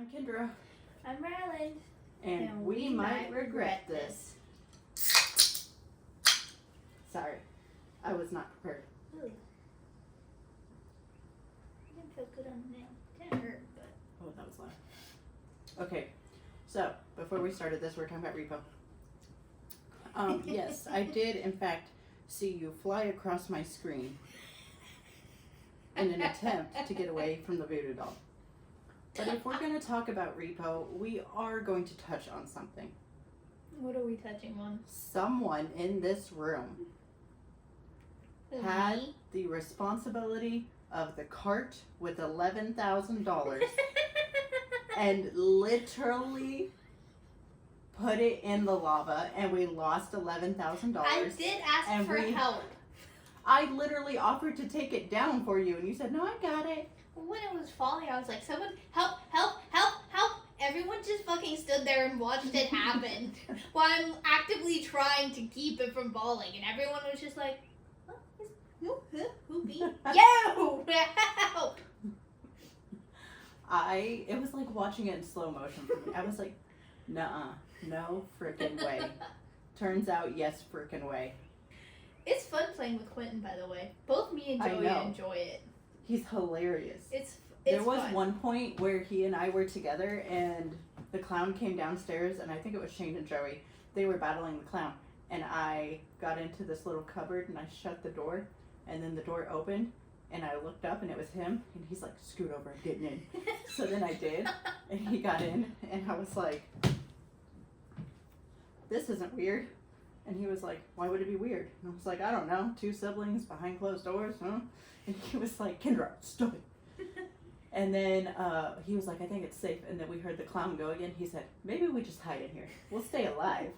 I'm Kendra. I'm Marilyn. And we might regret this. Sorry, I was not prepared. Ooh. It didn't feel good on the nail. It didn't hurt, but... Oh, that was loud. Okay, so before we started this, we were talking about repo. Yes, I did in fact see you fly across my screen in an attempt to get away from the voodoo doll. But if we're going to talk about repo, we are going to touch on something. What are we touching on? Someone in this room had the responsibility of the cart with $11,000 and literally put it in the lava, and we lost $11,000. I did ask for help. I literally offered to take it down for you, and you said, no, I got it. When it was falling, I was like, someone help, help, help, help. Everyone just fucking stood there and watched it happen while I'm actively trying to keep it from falling. And everyone was just like, who be? Yo! Help! It was like watching it in slow motion for me. I was like, nuh-uh, no frickin' way. Turns out, yes frickin' way. It's fun playing with Quentin, by the way. Both me and Joey enjoy it. He's hilarious. It's there was fun. one point where he and I were together and the clown came downstairs, and I think it was Shane and Joey. They were battling the clown, and I got into this little cupboard and I shut the door, and then the door opened and I looked up and it was him, and he's like, scoot over, I'm getting in. So then I did, and he got in, and I was like, this isn't weird. And he was like, why would it be weird? And I was like, I don't know, 2 siblings behind closed doors, huh? And he was like, Kendra, stop it. And then he was like, I think it's safe. And then we heard the clown go again. He said, maybe we just hide in here. We'll stay alive.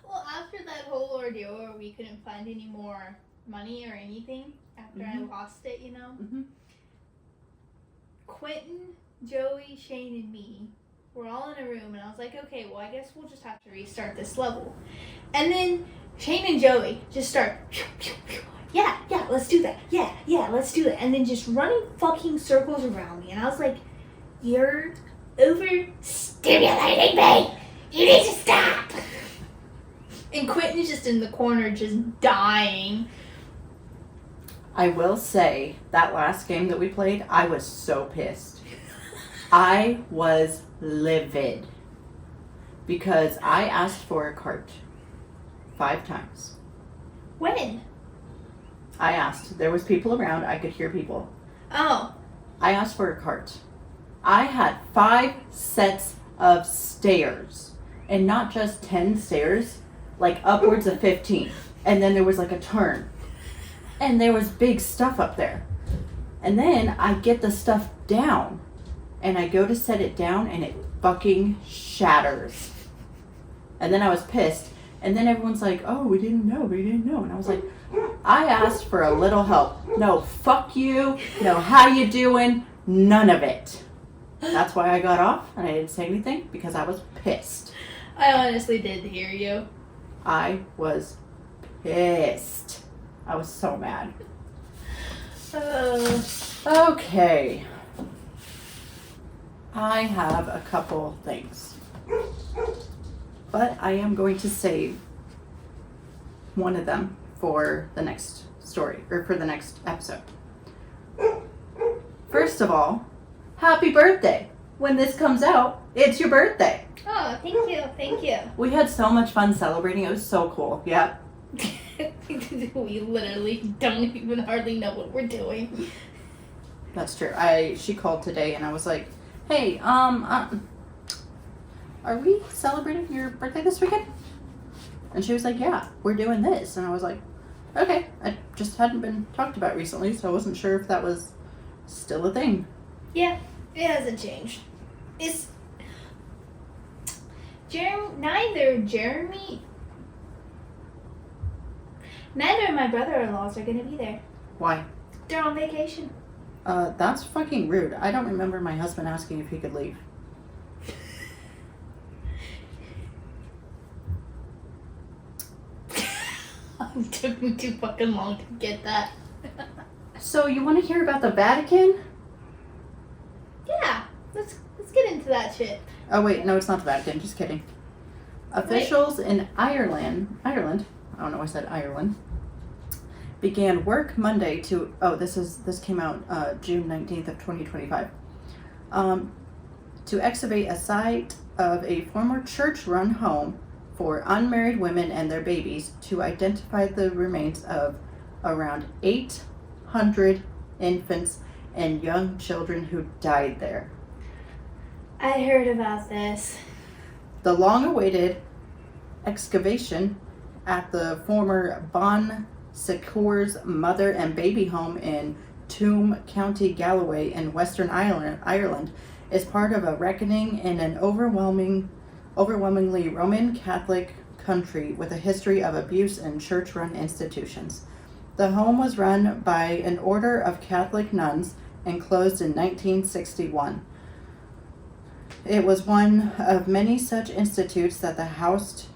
Well, after that whole ordeal where we couldn't find any more money or anything, after I lost it, you know, Quentin, Joey, Shane, and me were all in a room, and I was like, okay, well, I guess we'll just have to restart this level. And then Shane and Joey just start, yeah, let's do that. Yeah, let's do that. And then just running fucking circles around me. And I was like, you're overstimulating me. You need to stop. And Quentin's just in the corner just dying. I will say, that last game that we played, I was so pissed. I was livid. Because I asked for a cart 5 times. When? I asked. There was people around. I could hear people. Oh. I asked for a cart. I had 5 sets of stairs. And not just 10 stairs. Like upwards of 15. And then there was like a turn. And there was big stuff up there. And then I get the stuff down. And I go to set it down and it fucking shatters. And then I was pissed. And then everyone's like, oh, we didn't know. And I was like, I asked for a little help. No, fuck you. No, how you doing? None of it. That's why I got off and I didn't say anything, because I was pissed. I honestly did hear you. I was pissed. I was so mad. Okay. I have a couple things. But I am going to save one of them for the next story, or for the next episode. First of all, happy birthday. When this comes out, it's your birthday. Oh, thank you. We had so much fun celebrating. It was so cool. Yeah. We literally don't even hardly know what we're doing. That's true. She called today and I was like, hey, are we celebrating your birthday this weekend? And she was like, yeah, we're doing this. And I was like, okay. I just hadn't been talked about recently, so I wasn't sure if that was still a thing. Yeah, it hasn't changed. It's... Neither of my brother-in-laws are going to be there. Why? They're on vacation. That's fucking rude. I don't remember my husband asking if he could leave. It took me too fucking long to get that. So you want to hear about the Vatican? let's get into that shit. Oh wait, no, it's not the Vatican. Just kidding. Officials in Ireland, I don't know why I said Ireland, began work Monday to, this came out June 19th of 2025, to excavate a site of a former church-run home for unmarried women and their babies to identify the remains of around 800 infants and young children who died there. I heard about this. The long-awaited excavation at the former Bon Secours mother and baby home in Tuam, County Galway in Western Ireland is part of a reckoning in an overwhelmingly Roman Catholic country with a history of abuse in church-run institutions. The home was run by an order of Catholic nuns and closed in 1961. It was one of many such institutes that housed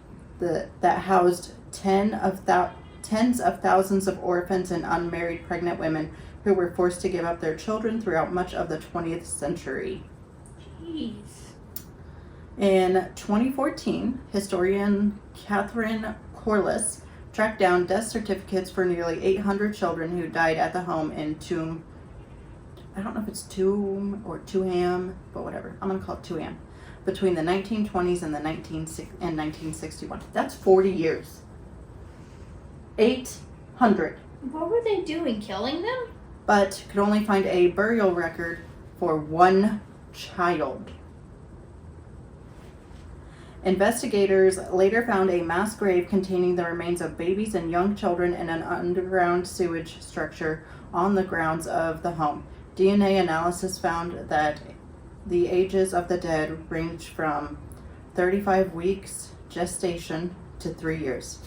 tens of thousands of orphans and unmarried pregnant women who were forced to give up their children throughout much of the 20th century. Jeez. In 2014, historian Catherine Corliss tracked down death certificates for nearly 800 children who died at the home in Tuam. I don't know if it's Tuam or Tuam, but whatever. I'm going to call it Tuam. Between the 1920s and 1961. That's 40 years. 800. What were they doing? Killing them? But could only find a burial record for one child. Investigators later found a mass grave containing the remains of babies and young children in an underground sewage structure on the grounds of the home. DNA analysis found that the ages of the dead ranged from 35 weeks gestation to 3 years.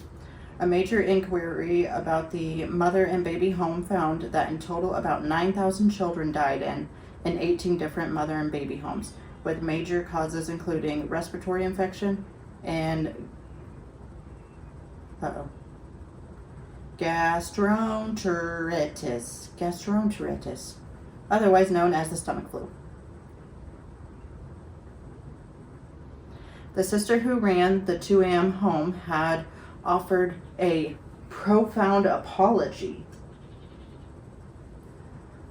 A major inquiry about the mother and baby home found that in total about 9,000 children died in 18 different mother and baby homes, with major causes including respiratory infection and gastroenteritis, otherwise known as the stomach flu. The sister who ran the Tuam home had offered a profound apology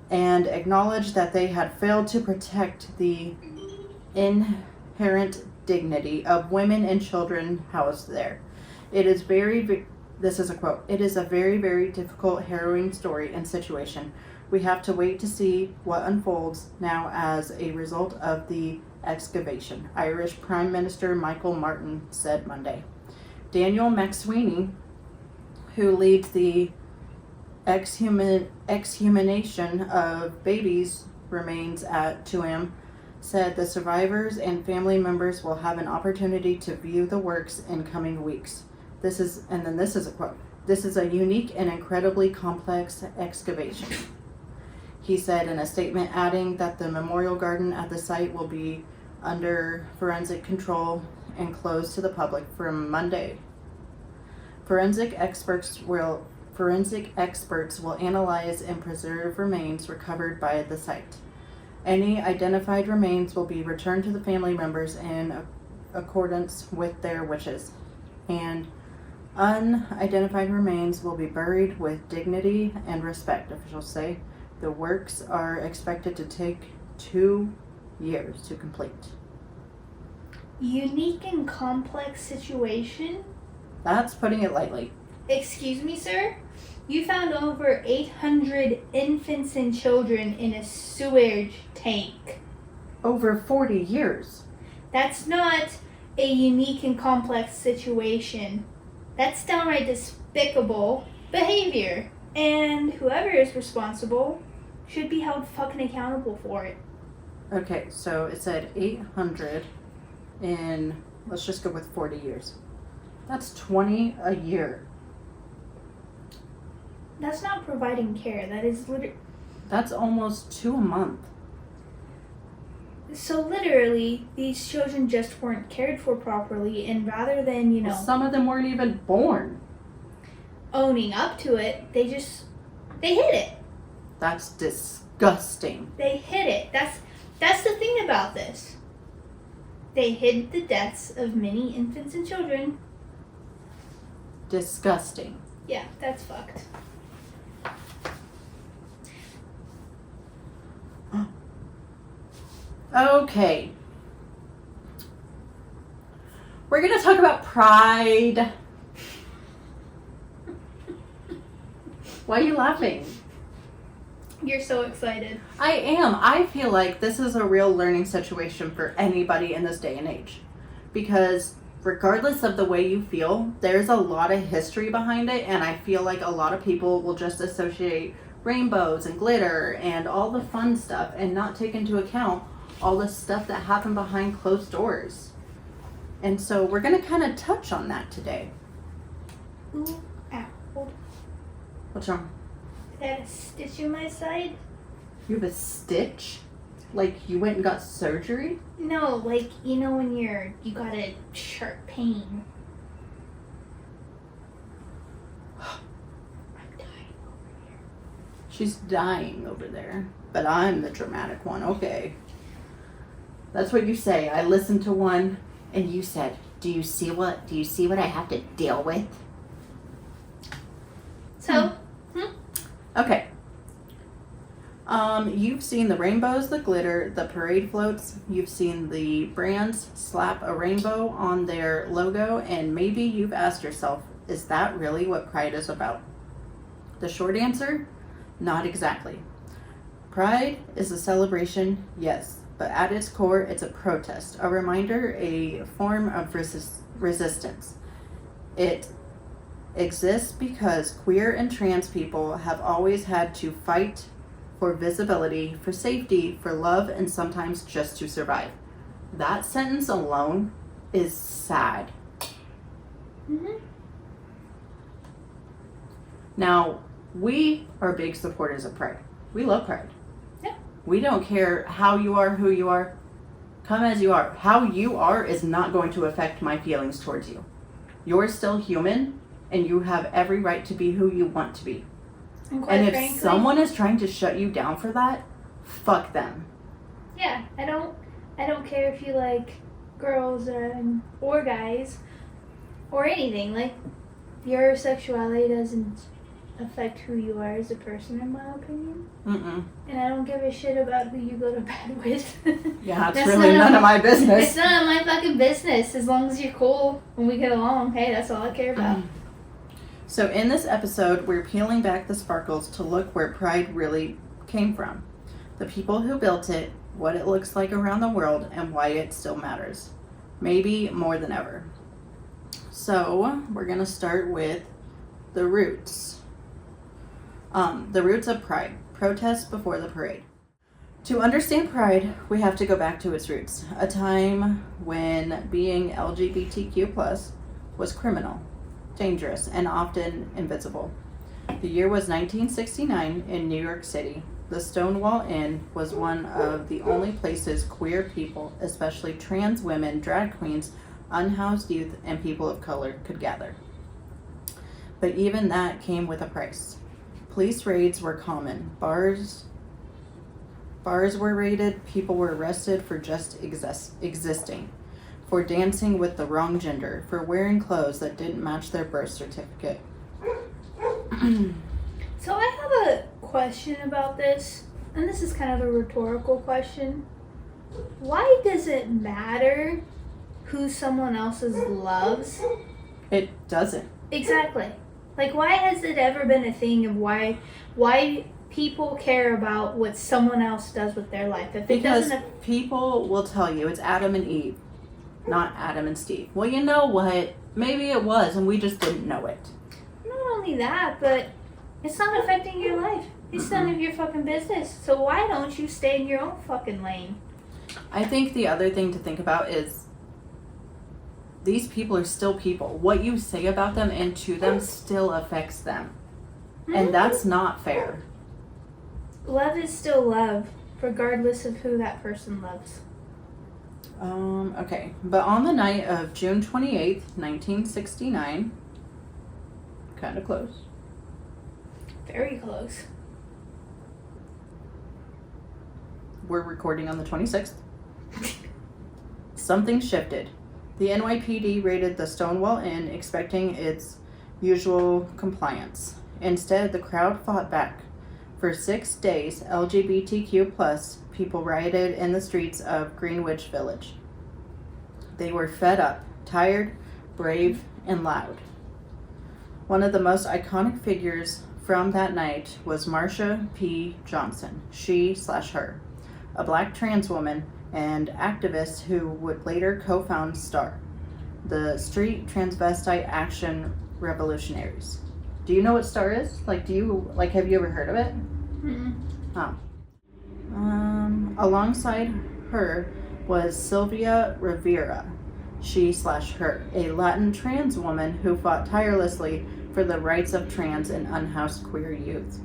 and acknowledged that they had failed to protect the inherent dignity of women and children housed there. This is a quote, "It is a very, very difficult, harrowing story and situation. We have to wait to see what unfolds now as a result of the excavation," Irish Prime Minister Michael Martin said Monday. Daniel McSweeney, who leads the exhumation of babies' remains at Tuam, said the survivors and family members will have an opportunity to view the works in coming weeks. This is a quote, "This is a unique and incredibly complex excavation," he said in a statement, adding that the memorial garden at the site will be under forensic control and closed to the public from Monday. Forensic experts will analyze and preserve remains recovered by the site. Any identified remains will be returned to the family members in accordance with their wishes, and unidentified remains will be buried with dignity and respect, officials say. The works are expected to take 2 years to complete. Unique and complex situation? That's putting it lightly. Excuse me, sir? You found over 800 infants and children in a sewage tank. Over 40 years. That's not a unique and complex situation. That's downright despicable behavior. And whoever is responsible should be held fucking accountable for it. Okay, so it said 800 in, let's just go with 40 years. That's 20 a year. That's not providing care. That is literally... That's almost 2 a month. So literally, these children just weren't cared for properly, and rather than, Well, some of them weren't even born. owning up to it, they hid it. That's disgusting. They hid it. That's the thing about this. They hid the deaths of many infants and children. Disgusting. Yeah, that's fucked. Okay. We're going to talk about pride. Why are you laughing? You're so excited. I am. I feel like this is a real learning situation for anybody in this day and age. Because regardless of the way you feel, there's a lot of history behind it, and I feel like a lot of people will just associate rainbows and glitter and all the fun stuff and not take into account all the stuff that happened behind closed doors. And so we're going to kind of touch on that today. Ooh, ow. Hold on. What's wrong? I had a stitch in my side. You have a stitch? Like you went and got surgery? No, like, you know when you got a sharp pain. I'm dying over here. She's dying over there. But I'm the dramatic one. Okay. That's what you say. I listened to one and you said, do you see what I have to deal with? So, Okay. You've seen the rainbows, the glitter, the parade floats. You've seen the brands slap a rainbow on their logo, and maybe you've asked yourself, is that really what pride is about? The short answer, not exactly. Pride is a celebration, yes, but at its core, it's a protest, a reminder, a form of resistance. It exists because queer and trans people have always had to fight for visibility, for safety, for love, and sometimes just to survive. That sentence alone is sad. mm-hmm. Now, we are big supporters of pride. We love pride. Yeah. We don't care how you are, who you are. Come as you are. How you are is not going to affect my feelings towards you. You're still human, and you have every right to be who you want to be. And if frankly, someone is trying to shut you down for that, fuck them. yeah, I don't care if you like girls or guys or anything. Like, your sexuality doesn't affect who you are as a person, in my opinion. Mm-mm. And I don't give a shit about who you go to bed with. Yeah, it's really none of my business. It's none of my fucking business. As long as you're cool and we get along, hey, that's all I care about. So in this episode, we're peeling back the sparkles to look where pride really came from. The people who built it, what it looks like around the world, and why it still matters. Maybe more than ever. So we're going to start with the roots. The roots of pride. Protest before the parade. To understand pride, we have to go back to its roots. A time when being LGBTQ+ was criminal, dangerous, and often invisible. The year was 1969 in New York City. The Stonewall Inn was one of the only places queer people, especially trans women, drag queens, unhoused youth, and people of color could gather. But even that came with a price. Police raids were common. Bars were raided, people were arrested for just existing. For dancing with the wrong gender, for wearing clothes that didn't match their birth certificate. So I have a question about this, and this is kind of a rhetorical question. Why does it matter who someone else's loves? It doesn't. Exactly. Like, why has it ever been a thing of why people care about what someone else does with their life? If it Because doesn't, people will tell you it's Adam and Eve, not Adam and Steve. Well, you know what? Maybe it was, and we just didn't know it. not only that, but it's not affecting your life. It's none of your fucking business. So why don't you stay in your own fucking lane? I think the other thing to think about is these people are still people. What you say about them and to them still affects them. And that's not fair. Love is still love, regardless of who that person loves. Okay. But on the night of June 28th, 1969, kind of close. Very close. We're recording on the 26th. something shifted. The NYPD raided the Stonewall Inn, expecting its usual compliance. Instead, the crowd fought back. For 6 days, LGBTQ plus people rioted in the streets of Greenwich Village. They were fed up, tired, brave, and loud. One of the most iconic figures from that night was Marsha P. Johnson, she/her, a black trans woman and activist who would later co-found STAR, the Street Transvestite Action Revolutionaries. Do you know what STAR is? Have you ever heard of it? Mm-mm. Oh. Alongside her was Sylvia Rivera, she/her, a Latin trans woman who fought tirelessly for the rights of trans and unhoused queer youth.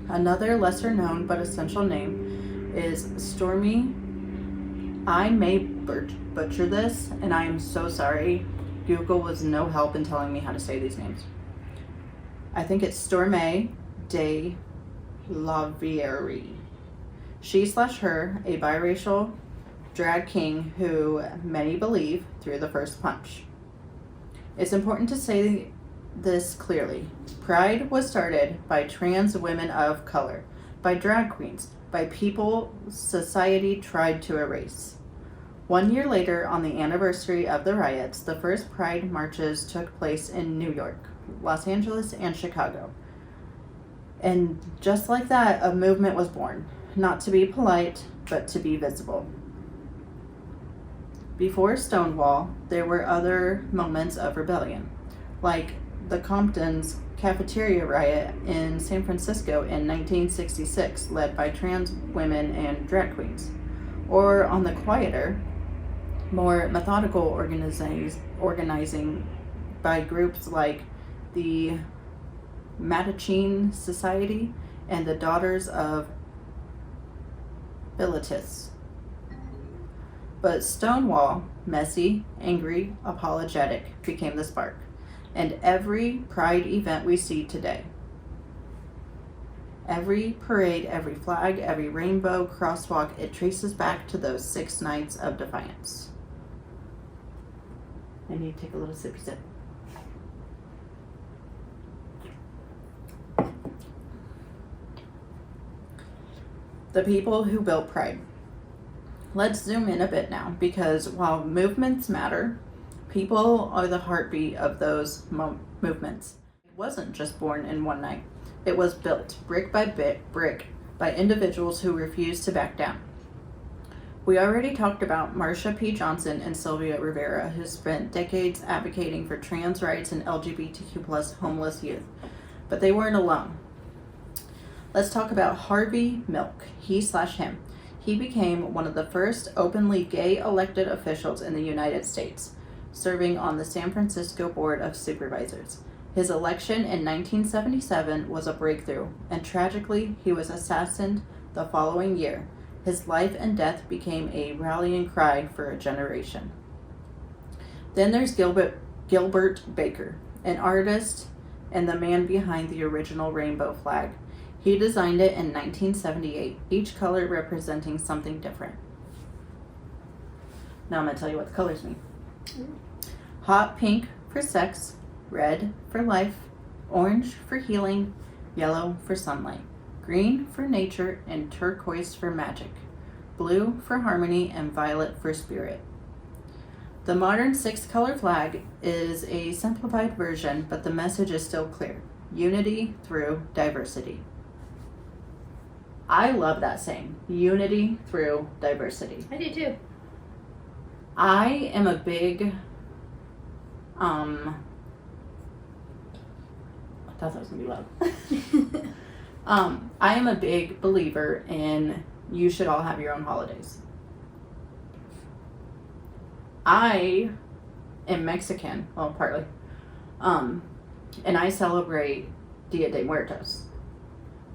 Another lesser known but essential name is Stormy. I may butcher this, and I am so sorry. Google was no help in telling me how to say these names. I think it's Stormé de Lavieri. She/her, a biracial drag king who many believe threw the first punch. It's important to say this clearly. Pride was started by trans women of color, by drag queens, by people society tried to erase. 1 year later, on the anniversary of the riots, the first Pride marches took place in New York, Los Angeles, and Chicago. And just like that, a movement was born, not to be polite, but to be visible. Before Stonewall, there were other moments of rebellion, like the Compton's cafeteria riot in San Francisco in 1966, led by trans women and drag queens, or on the quieter, more methodical organizing by groups like the Mattachine Society and the Daughters of Bilitis. But Stonewall, messy, angry, apologetic, became the spark. And every Pride event we see today, every parade, every flag, every rainbow crosswalk, it traces back to those 6 nights of defiance. I need to take a little sippy sip. The people who built Pride. Let's zoom in a bit now, because while movements matter, people are the heartbeat of those movements. It wasn't just born in one night. It was built brick by brick by individuals who refused to back down. We already talked about Marsha P. Johnson and Sylvia Rivera, who spent decades advocating for trans rights and LGBTQ plus homeless youth. But they weren't alone. Let's talk about Harvey Milk, he/him. He became one of the first openly gay elected officials in the United States, serving on the San Francisco Board of Supervisors. His election in 1977 was a breakthrough, and tragically, he was assassinated the following year. His life and death became a rallying cry for a generation. Then there's Gilbert Baker, an artist and the man behind the original rainbow flag. He designed it in 1978, each color representing something different. Now I'm going to tell you what the colors mean. Hot pink for sex, red for life, orange for healing, yellow for sunlight, green for nature, and turquoise for magic, blue for harmony, and violet for spirit. The modern 6-color flag is a simplified version, but the message is still clear. Unity through diversity. I love that saying, unity through diversity. I do too. I am a big, I thought that was gonna be loud. I am a big believer in you should all have your own holidays. I am Mexican, well, partly, and I celebrate Dia de Muertos.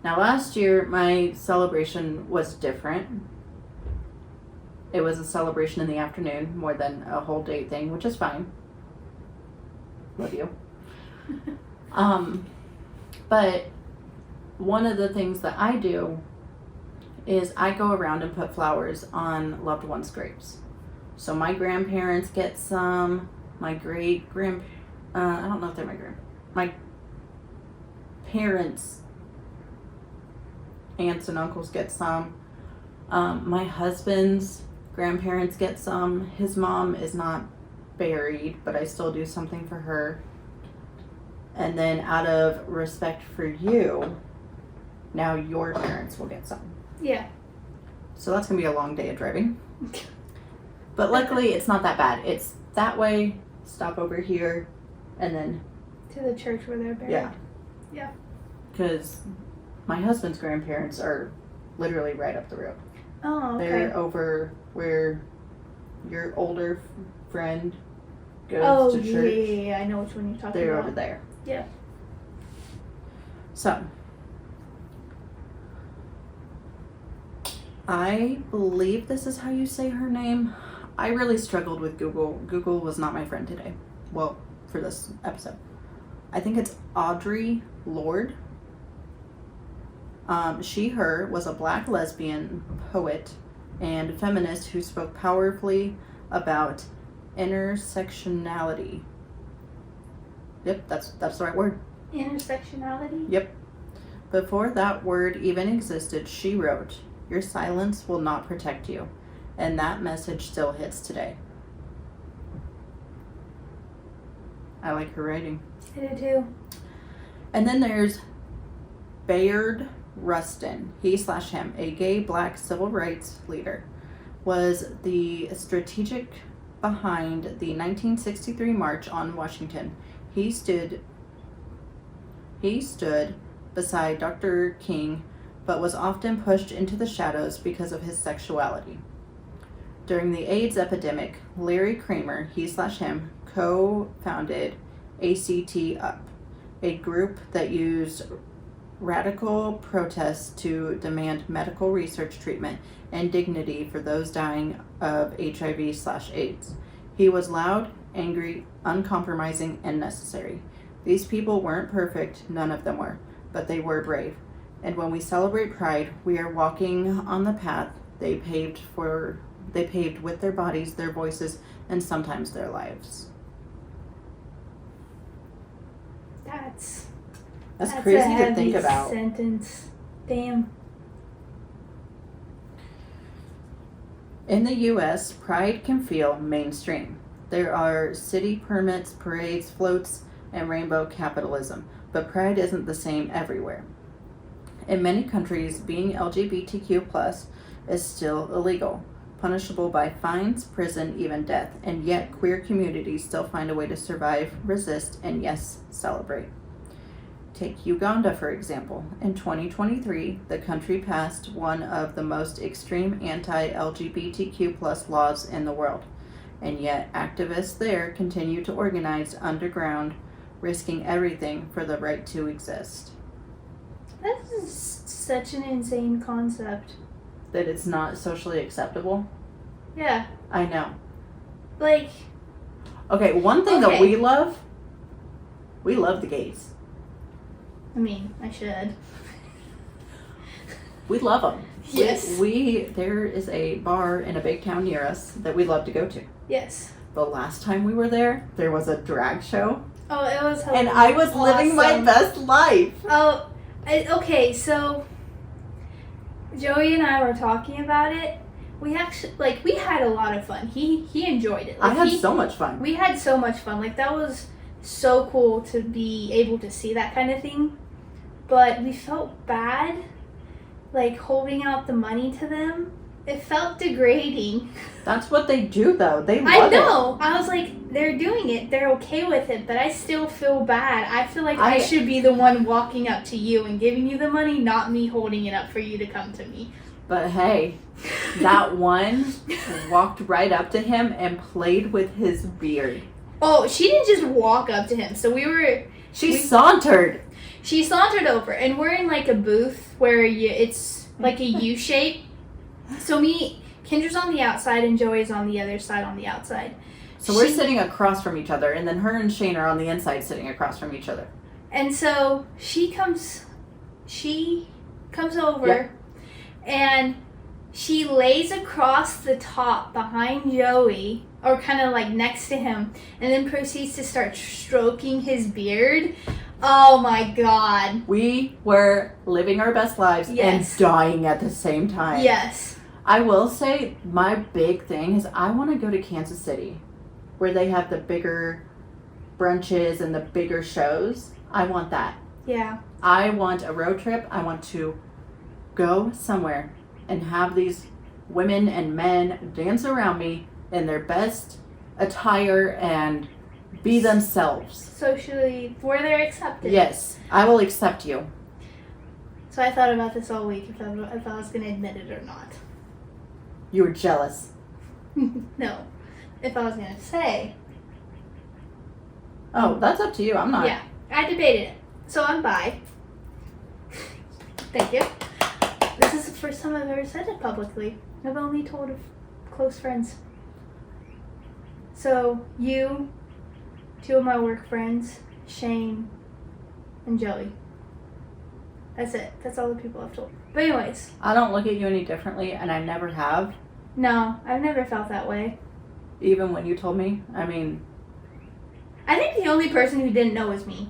Now, last year, my celebration was different. It was a celebration in the afternoon more than a whole day thing, which is fine. Love you. But one of the things that I do is I go around and put flowers on loved ones' graves. So my grandparents get some. My I don't know if they're my parents, aunts and uncles get some. My husband's grandparents get some. His mom is not buried, but I still do something for her. And then out of respect for you, now your parents will get some. Yeah. So that's going to be a long day of driving. But luckily, it's not that bad. It's that way, stop over here, and then... To the church where they're buried. Yeah. Yeah. Because my husband's grandparents are literally right up the road. Oh, okay. They're over where your older friend goes to church. Yeah, I know which one you're talking They're about. over there. Yeah. So, I believe this is how you say her name. I really struggled with Google. Google was not my friend today. Well, for this episode. I think it's Audre Lorde. She, her was a black lesbian poet and feminist who spoke powerfully about intersectionality. Yep, that's the right word. Intersectionality? Yep. Before that word even existed, she wrote, "Your silence will not protect you." And that message still hits today. I like her writing. I do too. And then there's Bayard Rustin, he/him, a gay black civil rights leader, was the strategic behind the 1963 March on Washington. He stood beside Dr. King, but was often pushed into the shadows because of his sexuality. During the AIDS epidemic, Larry Kramer, he/him, co-founded ACT UP, a group that used radical protests to demand medical research treatment and dignity for those dying of HIV/AIDS. He was loud, angry, uncompromising, and necessary. These people weren't perfect, none of them were, but they were brave. And when we celebrate Pride, we are walking on the path they paved with their bodies, their voices, and sometimes their lives. That's crazy to think about. Sentence. Damn. In the U.S., Pride can feel mainstream. There are city permits, parades, floats, and rainbow capitalism, but Pride isn't the same everywhere. In many countries, being LGBTQ+ is still illegal, punishable by fines, prison, even death, and yet queer communities still find a way to survive, resist, and yes, celebrate. Take Uganda, for example. In 2023, the country passed one of the most extreme anti-LGBTQ+ laws in the world, and yet activists there continue to organize underground, risking everything for the right to exist. That is such an insane concept. That it's not socially acceptable? Yeah. I know. Like... Okay, one thing that we love the gays. I mean, I should. We love them. Yes. There is a bar in a big town near us that we love to go to. Yes. The last time we were there was a drag show. Oh, it was and I was living my best life. Oh, okay, so Joey and I were talking about it. We actually, we had a lot of fun. He enjoyed it. I had so much fun. We had so much fun. That was so cool to be able to see that kind of thing. But we felt bad, holding out the money to them. It felt degrading. That's what they do, though. They love it. I know. I was like, they're doing it. They're okay with it. But I still feel bad. I feel like I should be the one walking up to you and giving you the money, not me holding it up for you to come to me. But hey, that one walked right up to him and played with his beard. Oh, she didn't just walk up to him. So She sauntered. She sauntered over, and we're in a booth where it's like a U shape. So Kendra's on the outside and Joey's on the other side on the outside. So we're sitting across from each other, and then her and Shane are on the inside sitting across from each other. And so she comes over, and she lays across the top behind Joey, or kind of like next to him, and then proceeds to start stroking his beard. Oh my God. We were living our best lives and dying at the same time. Yes. I will say my big thing is I want to go to Kansas City where they have the bigger brunches and the bigger shows. I want that. Yeah. I want a road trip. I want to go somewhere and have these women and men dance around me in their best attire and be themselves. Socially, where they're accepted. Yes, I will accept you. So I thought about this all week, if I was going to admit it or not. You were jealous. No. If I was going to say. Oh, that's up to you. I'm not. Yeah, I debated it. So I'm bi. Thank you. This is the first time I've ever said it publicly. I've only told of close friends. So, you, 2 of my work friends, Shane, and Joey. That's it. That's all the people I've told. But anyways. I don't look at you any differently, and I never have. No, I've never felt that way. Even when you told me. I mean. I think the only person who didn't know was me.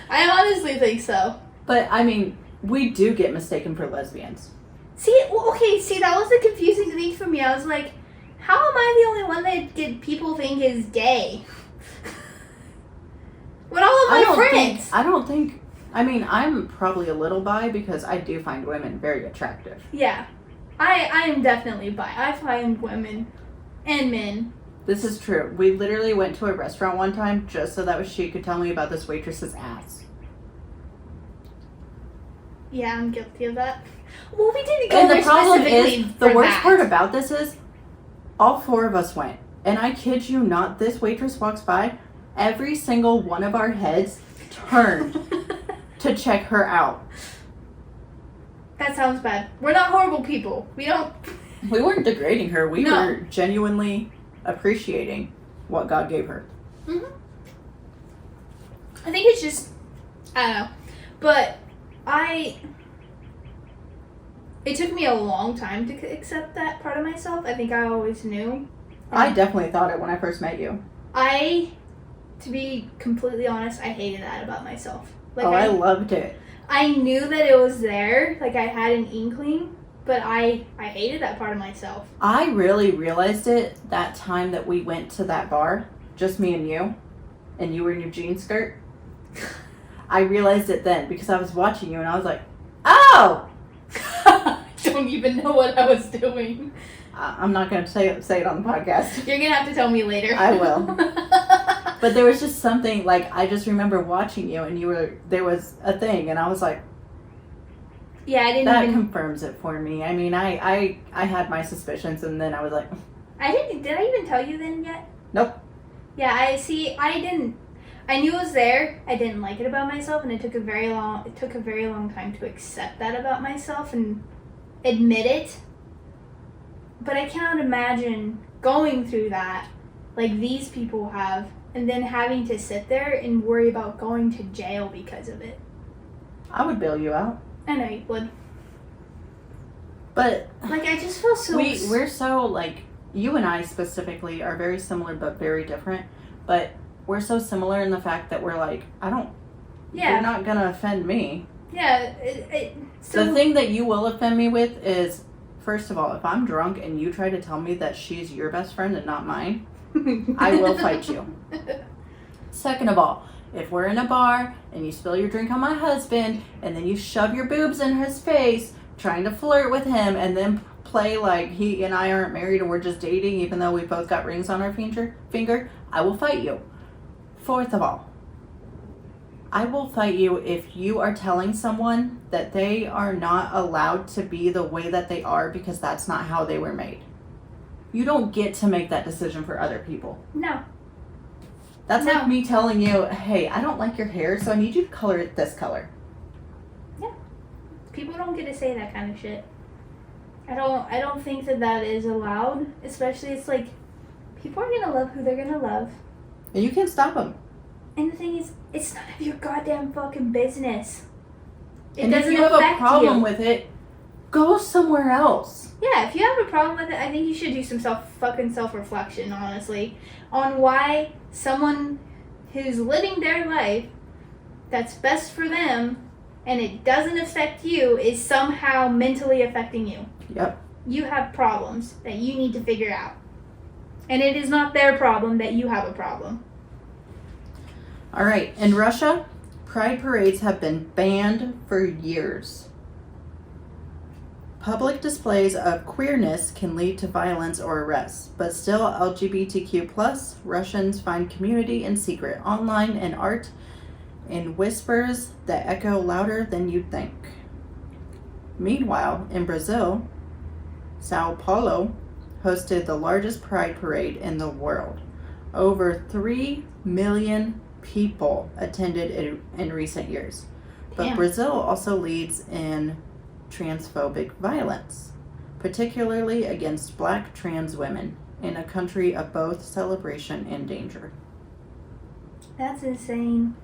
I honestly think so. But, I mean, we do get mistaken for lesbians. See, that was the confusing thing for me. I was like, how am I the only one that people think is gay? With all of my friends. I mean, I'm probably a little bi because I do find women very attractive. Yeah. I am definitely bi. I find women and men. This is true. We literally went to a restaurant one time just so that she could tell me about this waitress's ass. Yeah, I'm guilty of that. Well, we didn't go and there the problem specifically is, for the worst that. part about this is, all 4 of us went. And I kid you not, this waitress walks by, every single one of our heads turned to check her out. That sounds bad. We're not horrible people. We weren't degrading her. We were genuinely appreciating what God gave her. Mm-hmm. I think it's just, I don't know. But it took me a long time to accept that part of myself. I think I always knew. I definitely thought it when I first met you. To be completely honest, I hated that about myself. Like, I loved it. I knew that it was there. Like, I had an inkling. But I hated that part of myself. I really realized it that time that we went to that bar, just me and you were in your jean skirt. I realized it then because I was watching you and I was like, oh! I don't even know what I was doing. I'm not going to say it on the podcast. You're going to have to tell me later. I will. But there was just something, like, I just remember watching you and there was a thing and I was like, yeah, I didn't that confirms it for me. I mean, I had my suspicions, and then I was like, did I even tell you then yet? Nope. Yeah, I didn't. I knew it was there. I didn't like it about myself, and it took a very long time to accept that about myself and admit it. But I cannot imagine going through that like these people have, and then having to sit there and worry about going to jail because of it. I would bail you out. I know you would. But like, I just feel so... We're so, like, you and I specifically are very similar but very different. But we're so similar in the fact that we're like, you're not going to offend me. Yeah. The thing that you will offend me with is, first of all, if I'm drunk and you try to tell me that she's your best friend and not mine, I will fight you. Second of all, if we're in a bar and you spill your drink on my husband and then you shove your boobs in his face trying to flirt with him and then play like he and I aren't married and we're just dating even though we both got rings on our finger, I will fight you. Fourth of all, I will fight you if you are telling someone that they are not allowed to be the way that they are because that's not how they were made. You don't get to make that decision for other people. No. That's like me telling you, hey, I don't like your hair, so I need you to color it this color. Yeah. People don't get to say that kind of shit. I don't think that is allowed. Especially, it's like, people are going to love who they're going to love. And you can't stop them. And the thing is, it's none of your goddamn fucking business. It And if doesn't you have a affect problem you. with it, go somewhere else. Yeah, if you have a problem with it, I think you should do some self-reflection, honestly, on why someone who's living their life that's best for them and it doesn't affect you is somehow mentally affecting you. Yep. You have problems that you need to figure out. And it is not their problem that you have a problem. All right. In Russia, pride parades have been banned for years. Public displays of queerness can lead to violence or arrests, but still LGBTQ+ Russians find community in secret, online and art, in whispers that echo louder than you'd think. Meanwhile, in Brazil, Sao Paulo hosted the largest pride parade in the world. Over 3 million people attended in recent years. But Damn. Brazil also leads in transphobic violence, particularly against Black trans women, in a country of both celebration and danger. That's insane.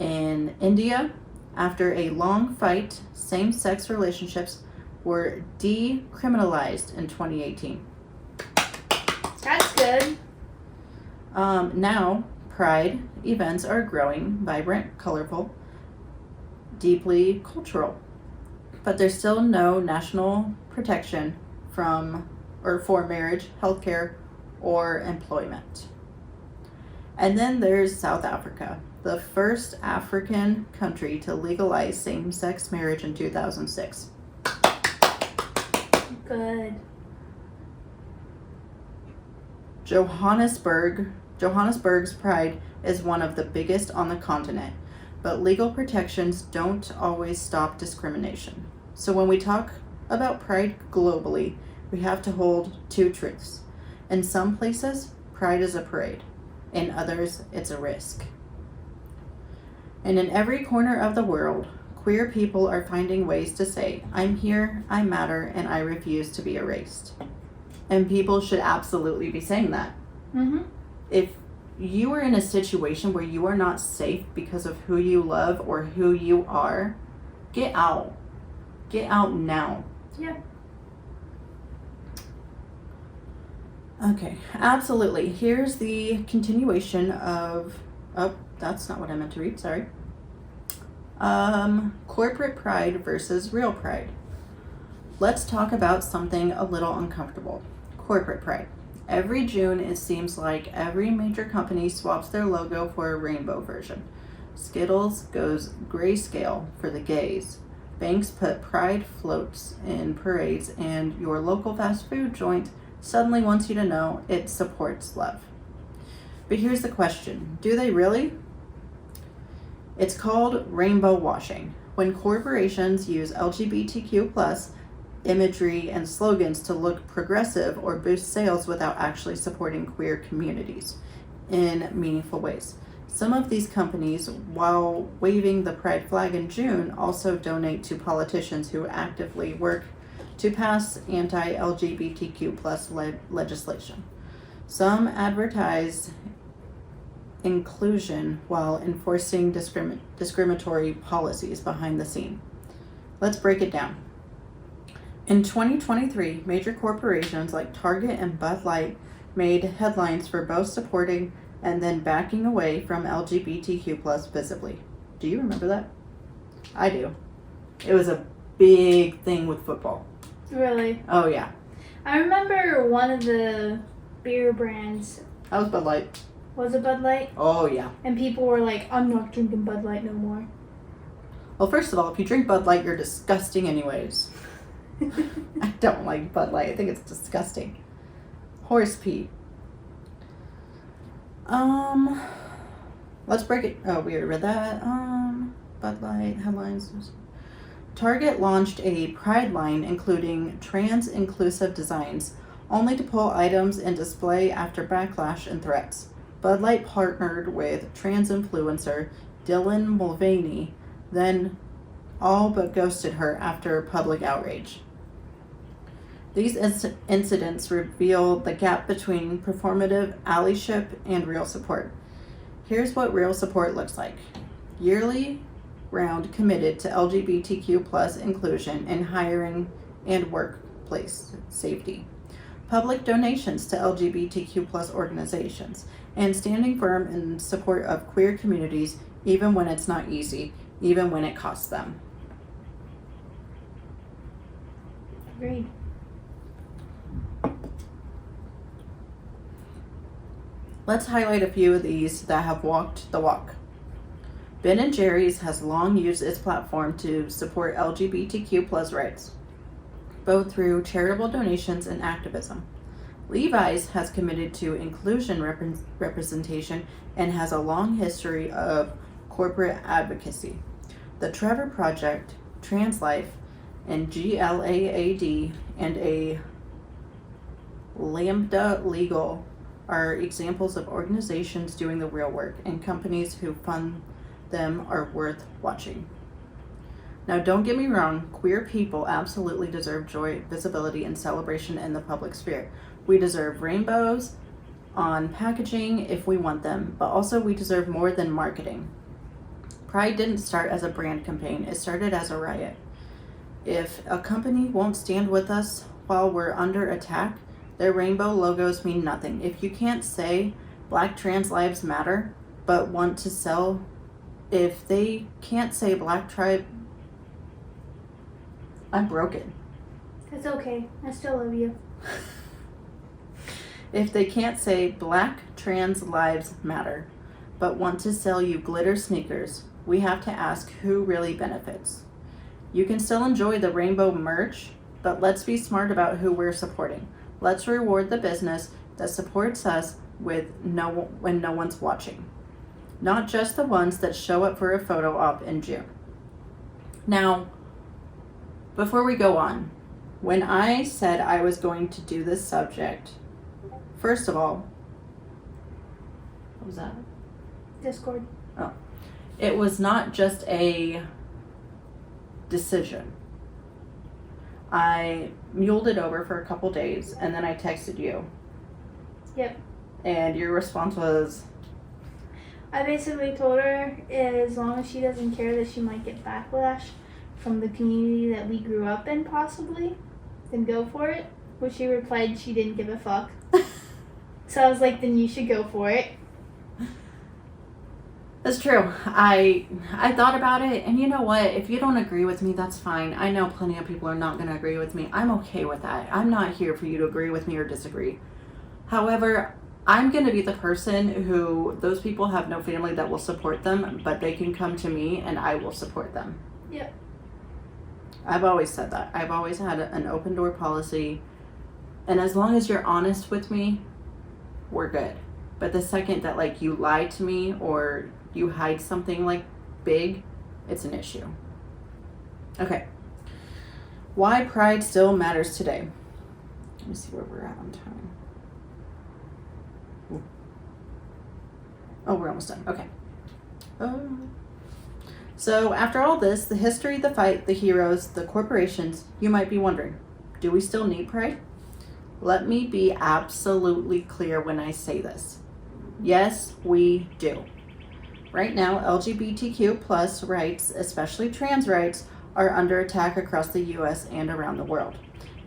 In India, after a long fight, same-sex relationships were decriminalized in 2018. That's good. Now, pride events are growing, vibrant, colorful, deeply cultural. But there's still no national protection for marriage, healthcare, or employment. And then there's South Africa, the first African country to legalize same-sex marriage in 2006. Good. Johannesburg's pride is one of the biggest on the continent, but legal protections don't always stop discrimination. So when we talk about pride globally, we have to hold two truths. In some places, pride is a parade. In others, it's a risk. And in every corner of the world, queer people are finding ways to say, I'm here, I matter, and I refuse to be erased. And people should absolutely be saying that. Mm-hmm. If you are in a situation where you are not safe because of who you love or who you are, get out. Get out now. Yeah. Okay, absolutely. Here's the continuation of... Oh, that's not what I meant to read, sorry. Corporate pride versus real pride. Let's talk about something a little uncomfortable. Corporate pride. Every June, it seems like every major company swaps their logo for a rainbow version. Skittles goes grayscale for the gays. Banks put pride floats in parades, and your local fast food joint suddenly wants you to know it supports love. But here's the question. Do they really? It's called rainbow washing. When corporations use LGBTQ+ imagery and slogans to look progressive or boost sales without actually supporting queer communities in meaningful ways. Some of these companies, while waving the pride flag in June, also donate to politicians who actively work to pass anti-LGBTQ+ legislation. Some advertise inclusion while enforcing discriminatory policies behind the scene. Let's break it down. In 2023, major corporations like Target and Bud Light made headlines for both supporting and then backing away from LGBTQ+ visibly. Do you remember that? I do. It was a big thing with football. Really? Oh, yeah. I remember one of the beer brands. That was Bud Light. Was it Bud Light? Oh, yeah. And people were like, I'm not drinking Bud Light no more. Well, first of all, if you drink Bud Light, you're disgusting anyways. I don't like Bud Light. I think it's disgusting. Horse pee. Let's break it. Oh, we already read that. Bud Light headlines. Target launched a pride line including trans-inclusive designs, only to pull items in display after backlash and threats. Bud Light partnered with trans influencer Dylan Mulvaney, then all but ghosted her after public outrage. These incidents reveal the gap between performative allyship and real support. Here's what real support looks like. Yearly round committed to LGBTQ plus inclusion in hiring and workplace safety. Public donations to LGBTQ plus organizations, and standing firm in support of queer communities even when it's not easy, even when it costs them. Agreed. Let's highlight a few of these that have walked the walk. Ben & Jerry's has long used its platform to support LGBTQ plus rights, both through charitable donations and activism. Levi's has committed to inclusion representation and has a long history of corporate advocacy. The Trevor Project, Trans Life, and GLAAD and a Lambda Legal are examples of organizations doing the real work, and companies who fund them are worth watching. Now, don't get me wrong, queer people absolutely deserve joy, visibility, and celebration in the public sphere. We deserve rainbows on packaging if we want them, but also we deserve more than marketing. Pride didn't start as a brand campaign, it started as a riot. If a company won't stand with us while we're under attack, their rainbow logos mean nothing. If you can't say Black trans lives matter, but want to sell, if they can't say Black tribe, I'm broken. That's okay. I still love you. If they can't say Black trans lives matter, but want to sell you glitter sneakers, we have to ask who really benefits. You can still enjoy the rainbow merch, but let's be smart about who we're supporting. Let's reward the business that supports us when no one's watching, not just the ones that show up for a photo op in June. Now, before we go on, when I said I was going to do this subject, first of all, what was that? Discord. Oh, it was not just a decision. I muled it over for a couple days and then I texted you. Yep. And your response was? I basically told her as long as she doesn't care that she might get backlash from the community that we grew up in possibly, then go for it. Which she replied she didn't give a fuck. So I was like, then you should go for it. That's true. I thought about it, and you know what? If you don't agree with me, that's fine. I know plenty of people are not going to agree with me. I'm okay with that. I'm not here for you to agree with me or disagree. However, I'm going to be the person who those people have no family that will support them, but they can come to me and I will support them. Yep. I've always said that. I've always had an open door policy, and as long as you're honest with me, we're good. But the second that like you lie to me or you hide something like big, it's an issue. Okay. Why pride still matters today. Let me see where we're at on time. Ooh. Oh, we're almost done. Okay. So after all this, the history, the fight, the heroes, the corporations, you might be wondering, do we still need pride? Let me be absolutely clear when I say this. Yes, we do. Right now, LGBTQ plus rights, especially trans rights, are under attack across the US and around the world.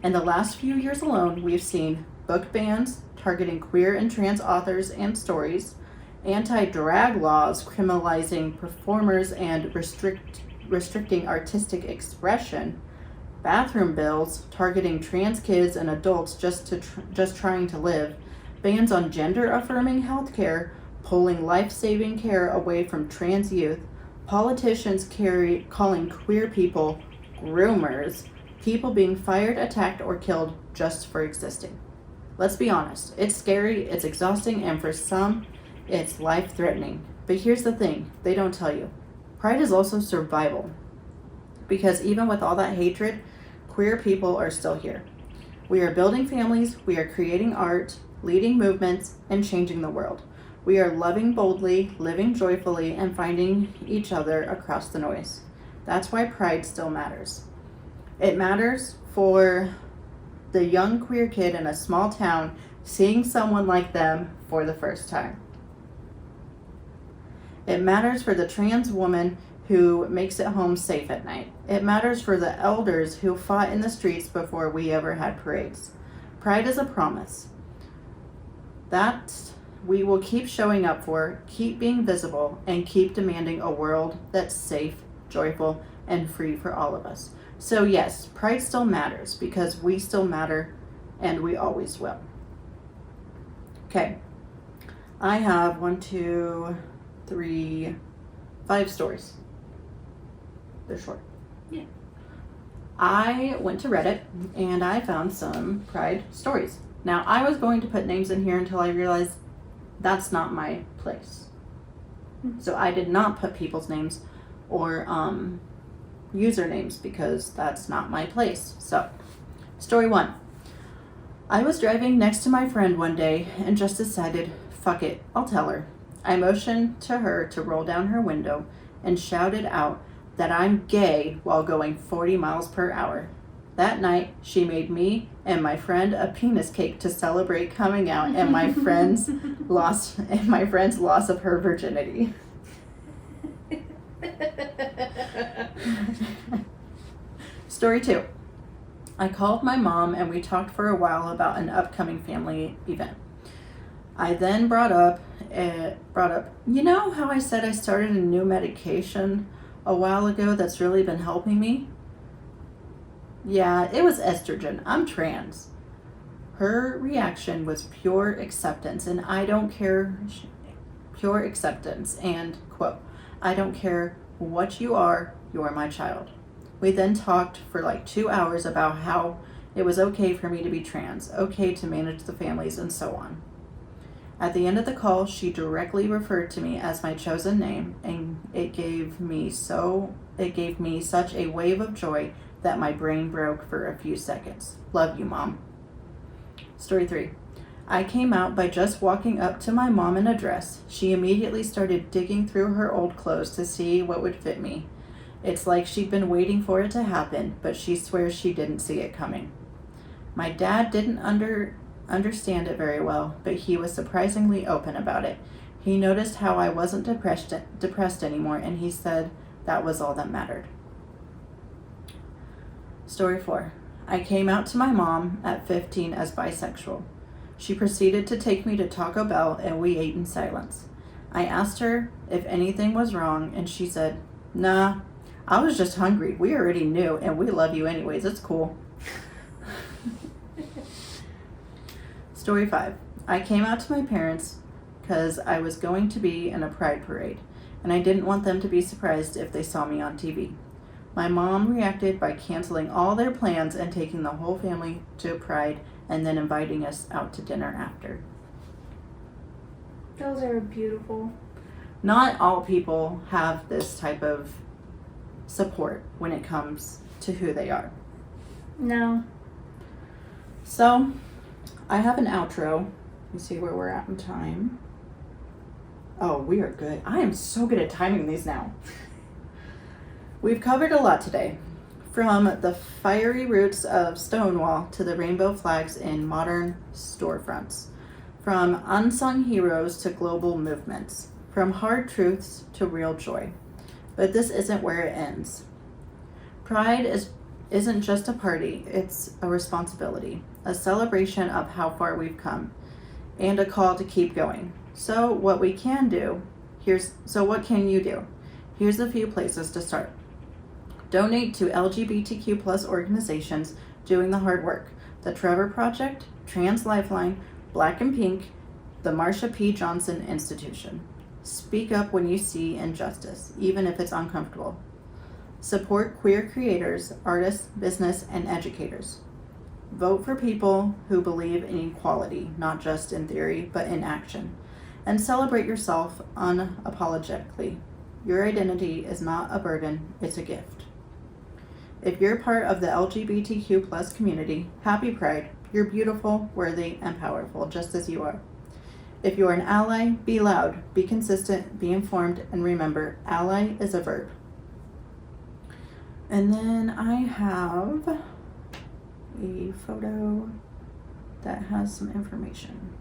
In the last few years alone, we've seen book bans targeting queer and trans authors and stories, anti-drag laws criminalizing performers and restricting artistic expression, bathroom bills targeting trans kids and adults just trying to live, bans on gender-affirming healthcare, pulling life-saving care away from trans youth, politicians calling queer people groomers, people being fired, attacked, or killed just for existing. Let's be honest, it's scary, it's exhausting, and for some, it's life-threatening. But here's the thing, they don't tell you. Pride is also survival. Because even with all that hatred, queer people are still here. We are building families, we are creating art, leading movements, and changing the world. We are loving boldly, living joyfully, and finding each other across the noise. That's why pride still matters. It matters for the young queer kid in a small town seeing someone like them for the first time. It matters for the trans woman who makes it home safe at night. It matters for the elders who fought in the streets before we ever had parades. Pride is a promise that we will keep showing up for, keep being visible, and keep demanding a world that's safe, joyful, and free for all of us. So yes, pride still matters because we still matter and we always will. Okay, I have 5 stories. They're short. Yeah. I went to Reddit and I found some pride stories. Now, I was going to put names in here until I realized that's not my place. So I did not put people's names or usernames because that's not my place. So, story 1. I was driving next to my friend one day and just decided, fuck it, I'll tell her. I motioned to her to roll down her window and shouted out that I'm gay while going 40 miles per hour. That night, she made me and my friend a penis cake to celebrate coming out and my friend's loss of her virginity. Story 2. I called my mom and we talked for a while about an upcoming family event. I then brought up, you know how I said I started a new medication a while ago that's really been helping me? Yeah, it was estrogen. I'm trans. Her reaction was pure acceptance, and I don't care, pure acceptance, and quote, I don't care what you are, you're my child. We then talked for like 2 hours about how it was okay for me to be trans, okay to manage the families, and so on. At the end of the call, she directly referred to me as my chosen name, and it gave me such a wave of joy that my brain broke for a few seconds. Love you, Mom. Story 3. I came out by just walking up to my mom in a dress. She immediately started digging through her old clothes to see what would fit me. It's like she'd been waiting for it to happen, but she swears she didn't see it coming. My dad didn't understand it very well, but he was surprisingly open about it. He noticed how I wasn't depressed anymore, and he said that was all that mattered. Story 4. I came out to my mom at 15 as bisexual. She proceeded to take me to Taco Bell, and we ate in silence. I asked her if anything was wrong, and she said, nah, I was just hungry. We already knew, and we love you anyways. It's cool. Story 5. I came out to my parents because I was going to be in a pride parade, and I didn't want them to be surprised if they saw me on TV. My mom reacted by canceling all their plans and taking the whole family to pride and then inviting us out to dinner after. Those are beautiful. Not all people have this type of support when it comes to who they are. No. So, I have an outro. Let me see where we're at in time. Oh, we are good. I am so good at timing these now. We've covered a lot today. From the fiery roots of Stonewall to the rainbow flags in modern storefronts. From unsung heroes to global movements. From hard truths to real joy. But this isn't where it ends. Pride isn't just a party, it's a responsibility, a celebration of how far we've come, and a call to keep going. So what can you do? Here's a few places to start. Donate to LGBTQ plus organizations doing the hard work. The Trevor Project, Trans Lifeline, Black and Pink, the Marsha P. Johnson Institution. Speak up when you see injustice, even if it's uncomfortable. Support queer creators, artists, business, and educators. Vote for people who believe in equality, not just in theory, but in action. And celebrate yourself unapologetically. Your identity is not a burden, it's a gift. If you're part of the LGBTQ plus community, happy Pride. You're beautiful, worthy, and powerful, just as you are. If you're an ally, be loud, be consistent, be informed, and remember, ally is a verb. And then I have a photo that has some information.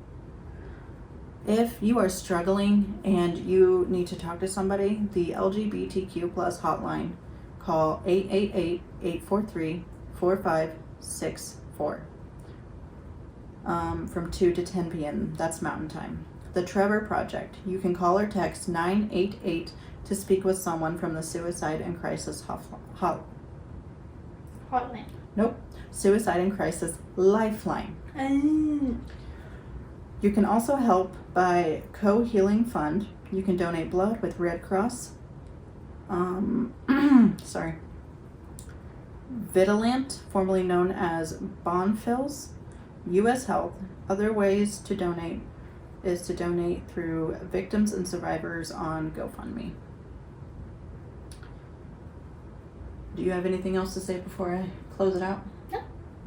If you are struggling and you need to talk to somebody, the LGBTQ plus hotline, call 888-843-4564 from 2 to 10 p.m. That's Mountain Time. The Trevor Project. You can call or text 988 to speak with someone from the Suicide and Crisis Hotline. Nope. Suicide and Crisis Lifeline. You can also help by Co-Healing Fund. You can donate blood with Red Cross. Vitalant, formerly known as Bonfils, U.S. Health. Other ways to donate is to donate through Victims and Survivors on GoFundMe. Do you have anything else to say before I close it out? No.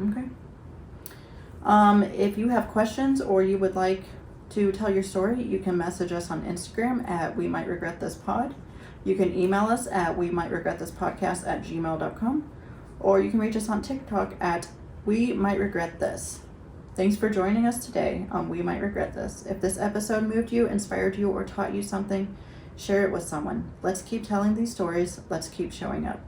Okay. If you have questions or you would like to tell your story, you can message us on Instagram at We Might Regret This Pod. You can email us at WeMightRegretThisPodcast@gmail.com, or you can reach us on TikTok at We Might Regret This. Thanks for joining us today on We Might Regret This. If this episode moved you, inspired you, or taught you something, share it with someone. Let's keep telling these stories. Let's keep showing up.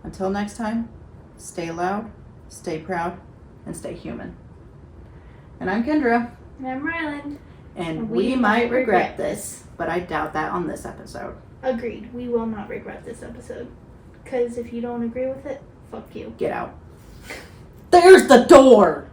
Until next time, stay loud, stay proud, and stay human. And I'm Kendra. And I'm Ryland. And we might regret this, but I doubt that on this episode. Agreed. We will not regret this episode. Because if you don't agree with it, fuck you. Get out. There's the door!